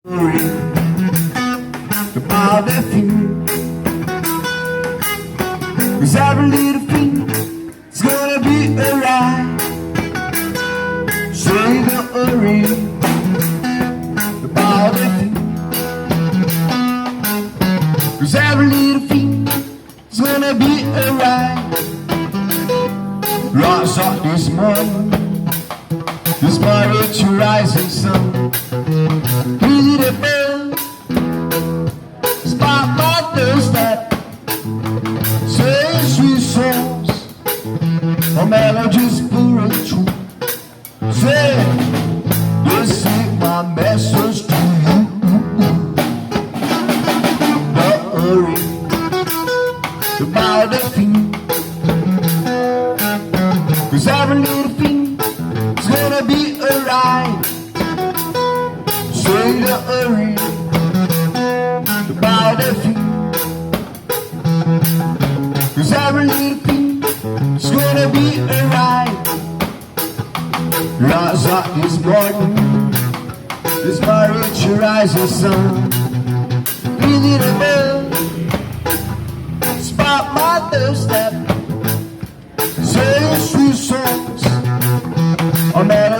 About that thing, 'cause every little thing is gonna be alright. So don't worry about that thing, 'cause every little thing is gonna be alright. Rise up this morning, this morning to rising sun. Easy to build, spot my doorstep, say sweet songs, or melodies pure and true. Say, this is my message to you. Don't worry about the thing, 'cause every little thing is gonna be alright. Say don't worry about the thing, 'cause every little thing is gonna be alright. Rise up this morning, this marriage rising sun. Easy to move, spot my doorstep, say sweet songs, or melody